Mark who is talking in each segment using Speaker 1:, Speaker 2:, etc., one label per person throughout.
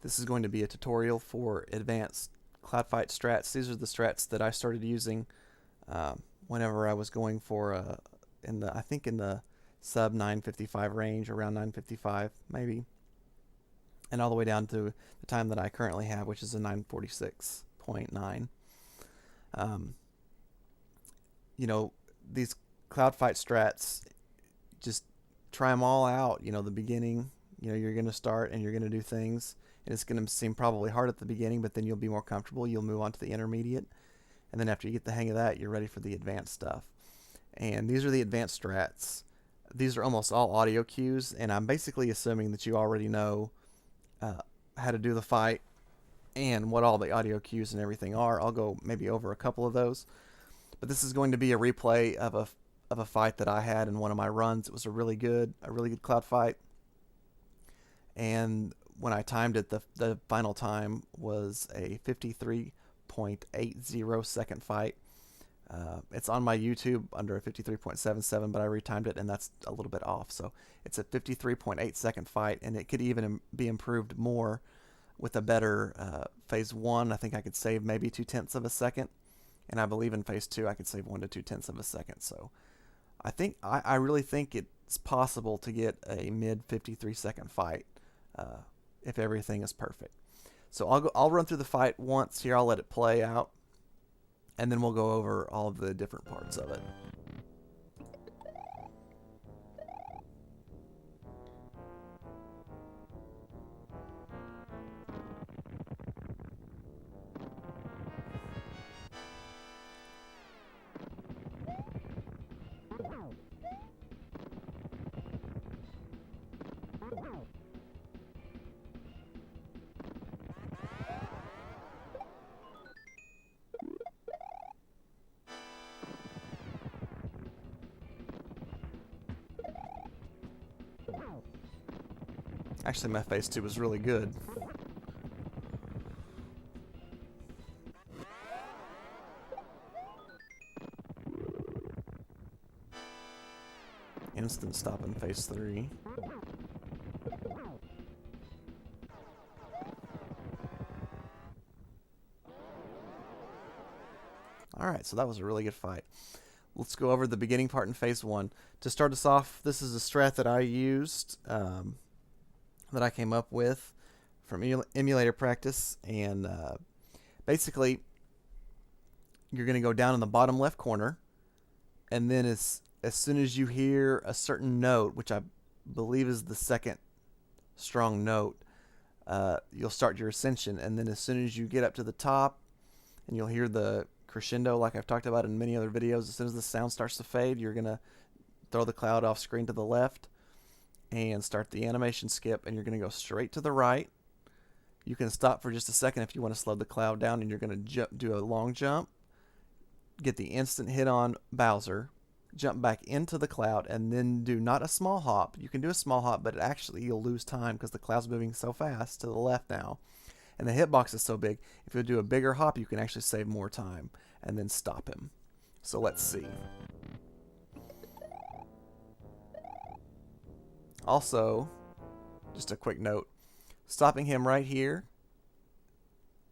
Speaker 1: This is going to be a tutorial for advanced cloud fight strats. These are the strats that I started using whenever I was going for I think in the sub 955 range, around 955 maybe, and all the way down to the time that I currently have, which is a 946.9. You know, these cloud fight strats, just try them all out. You know, the beginning, you're going to start and you're going to do things, and it's going to seem probably hard at the beginning, but then you'll be more comfortable. You'll move on to the intermediate, and then after you get the hang of that, you're ready for the advanced stuff. And these are the advanced strats. These are almost all audio cues, and I'm basically assuming that you already know how to do the fight and what all the audio cues and everything are. I'll go maybe over a couple of those, but this is going to be a replay of a fight that I had in one of my runs. It was a really good cloud fight, and when I timed it, the final time was a 53.80 second fight. It's on my YouTube under a 53.77, but I retimed it, and that's a little bit off. So it's a 53.8 second fight, and it could even be improved more with a better phase 1. I think I could save maybe 2/10 of a second, and I believe in phase 2 I could save 1 to 2/10 of a second. So I really think it's possible to get a mid 53 second fight if everything is perfect. So I'll run through the fight once here. I'll let it play out, and then we'll go over all of the different parts of it. Actually, my phase 2 was really good. Instant stop in phase 3. Alright, so that was a really good fight. Let's go over the beginning part in phase 1. To start us off, this is a strat that I used, that I came up with from emulator practice, and basically you're going to go down in the bottom left corner, and then as soon as you hear a certain note, which I believe is the second strong note, you'll start your ascension, and then as soon as you get up to the top, and you'll hear the crescendo like I've talked about in many other videos, as soon as the sound starts to fade, you're going to throw the cloud off screen to the left and start the animation skip, and you're going to go straight to the right. You can stop for just a second if you want to slow the cloud down, and you're going to do a long jump, get the instant hit on Bowser, jump back into the cloud, and then do not a small hop. You can do a small hop, but actually you'll lose time because the cloud's moving so fast to the left now, and the hitbox is so big. If you do a bigger hop, you can actually save more time and then stop him. So let's see. Also, just a quick note, stopping him right here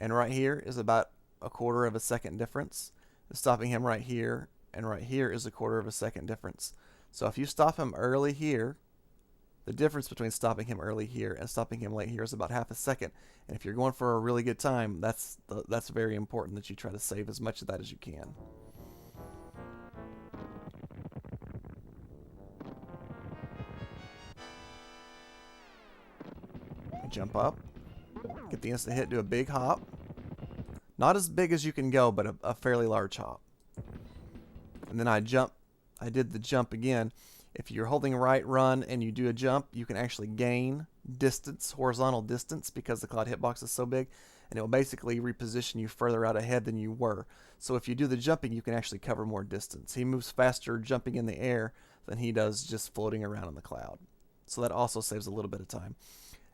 Speaker 1: and right here is about a quarter of a second difference. Stopping him right here and right here is a quarter of a second difference. So if you stop him early here, the difference between stopping him early here and stopping him late here is about half a second. And if you're going for a really good time, that's very important that you try to save as much of that as you can. Jump up, get the instant hit, do a big hop. Not as big as you can go, but a fairly large hop. And then I did the jump again. If you're holding right run and you do a jump, you can actually gain distance, horizontal distance, because the cloud hitbox is so big, and it will basically reposition you further out ahead than you were. So if you do the jumping, you can actually cover more distance. He moves faster jumping in the air than he does just floating around in the cloud. So that also saves a little bit of time.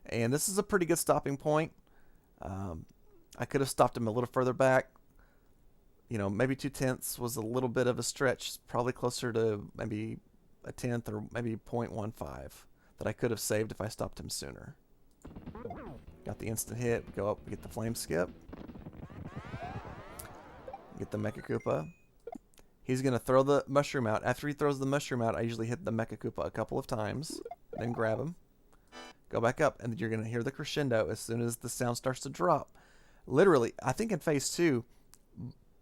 Speaker 1: And this is a pretty good stopping point. I could have stopped him a little further back. Maybe 2/10 was a little bit of a stretch, probably closer to maybe a tenth or maybe 0.15 that I could have saved if I stopped him sooner. Got the instant hit. Go up, get the flame skip. Get the Mecha Koopa. He's going to throw the mushroom out. After he throws the mushroom out, I usually hit the Mecha Koopa a couple of times. Then grab him. Go back up, and you're going to hear the crescendo as soon as the sound starts to drop. Literally, I think in phase 2,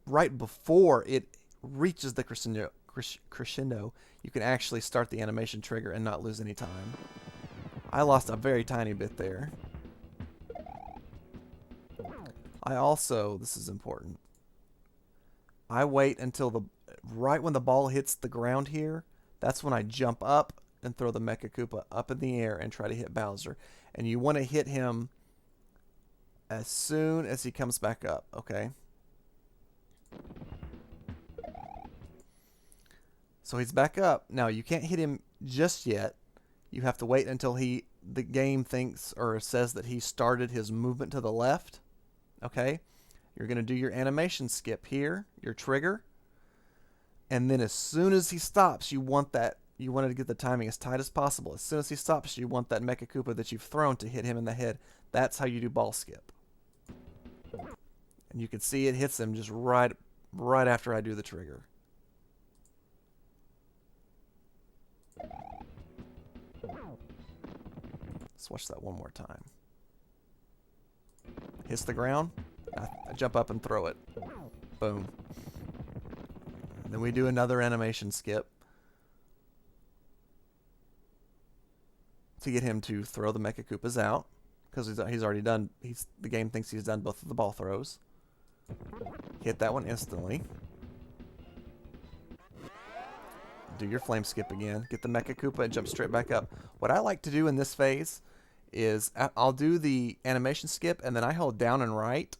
Speaker 1: right before it reaches the crescendo, you can actually start the animation trigger and not lose any time. I lost a very tiny bit there. I also, this is important, I wait until right when the ball hits the ground here, that's when I jump up and throw the Mecha Koopa up in the air and try to hit Bowser. And you want to hit him as soon as he comes back up, okay? So he's back up. Now you can't hit him just yet. You have to wait until the game thinks or says that he started his movement to the left, okay? You're going to do your animation skip here, your trigger. And then as soon as he stops, you want to get the timing as tight as possible. As soon as he stops, you want that Mecha Koopa that you've thrown to hit him in the head. That's how you do ball skip. And you can see it hits him just right after I do the trigger. Let's watch that one more time. Hits the ground. I jump up and throw it. Boom. Then we do another animation skip to get him to throw the Mecha Koopas out, because he's already done. The game thinks he's done both of the ball throws. Hit that one instantly. Do your flame skip again. Get the Mecha Koopa and jump straight back up. What I like to do in this phase is I'll do the animation skip and then I hold down and right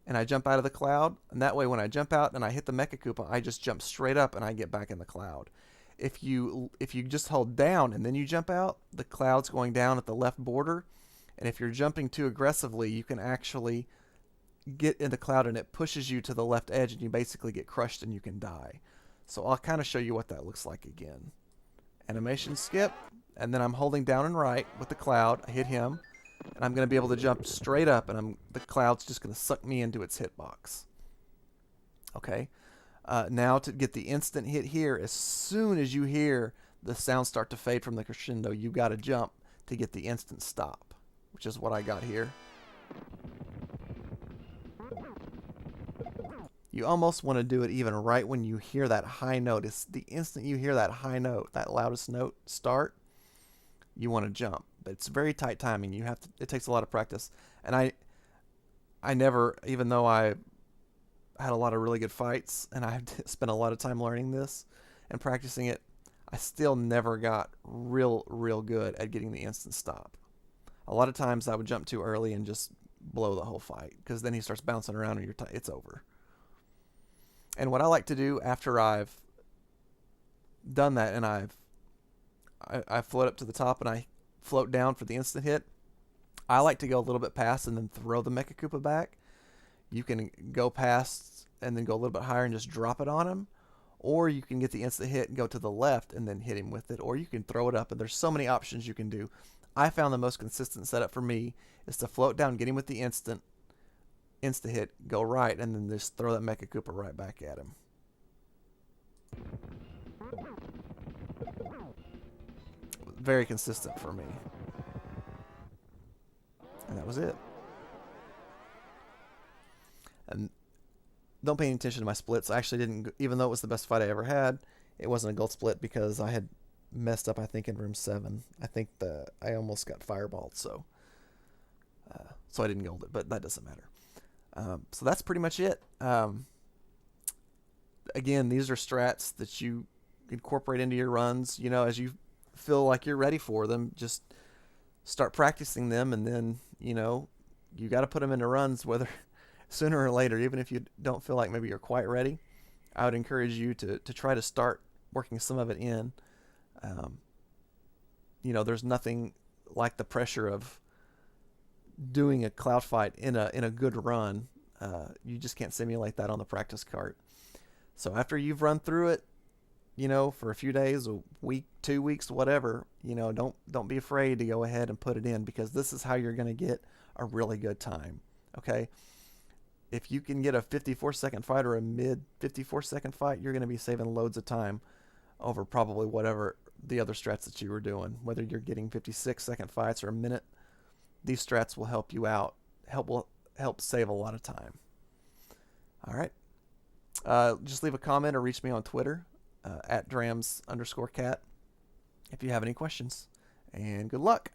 Speaker 1: and I jump out of the cloud, and that way when I jump out and I hit the Mecha Koopa, I just jump straight up and I get back in the cloud. If you just hold down and then you jump out, the cloud's going down at the left border, and if you're jumping too aggressively, you can actually get in the cloud and it pushes you to the left edge and you basically get crushed and you can die. So I'll kind of show you what that looks like again. Animation skip, and then I'm holding down and right with the cloud. I hit him, and I'm going to be able to jump straight up, and the cloud's just going to suck me into its hitbox. Okay. Now to get the instant hit here, as soon as you hear the sound start to fade from the crescendo, you got to jump to get the instant stop, which is what I got here. You almost want to do it even right when you hear that high note. It's the instant you hear that high note, that loudest note start, you want to jump. But it's very tight timing. It takes a lot of practice. And I never, even though I had a lot of really good fights and I spent a lot of time learning this and practicing it, I still never got real good at getting the instant stop. A lot of times I would jump too early and just blow the whole fight, because then he starts bouncing around and it's over. And what I like to do after I've done that and I float up to the top and I float down for the instant hit, I like to go a little bit past and then throw the Mecha Koopa back. You can go past and then go a little bit higher and just drop it on him, or you can get the instant hit and go to the left and then hit him with it, or you can throw it up, and there's so many options you can do. I found the most consistent setup for me is to float down, get him with the instant hit, go right, and then just throw that Mecha Koopa right back at him. Very consistent for me. And that was it. And don't pay any attention to my splits. I actually didn't, even though it was the best fight I ever had, it wasn't a gold split because I had messed up, I think, in room 7. I think I almost got fireballed, so I didn't gold it, but that doesn't matter. So that's pretty much it. Again, these are strats that you incorporate into your runs. You know, as you feel like you're ready for them, just start practicing them, and then, you know, you got to put them into runs, whether sooner or later, even if you don't feel like maybe you're quite ready. I would encourage you to try to start working some of it in. You know, there's nothing like the pressure of doing a cloud fight in a good run. You just can't simulate that on the practice cart. So after you've run through it, for a few days, a week, 2 weeks, whatever, don't be afraid to go ahead and put it in, because this is how you're going to get a really good time. Okay? If you can get a 54-second fight or a mid 54-second fight, you're going to be saving loads of time over probably whatever the other strats that you were doing. Whether you're getting 56-second fights or a minute, these strats will help you out. Help save a lot of time. All right. Just leave a comment or reach me on Twitter at drams_cat if you have any questions. And good luck.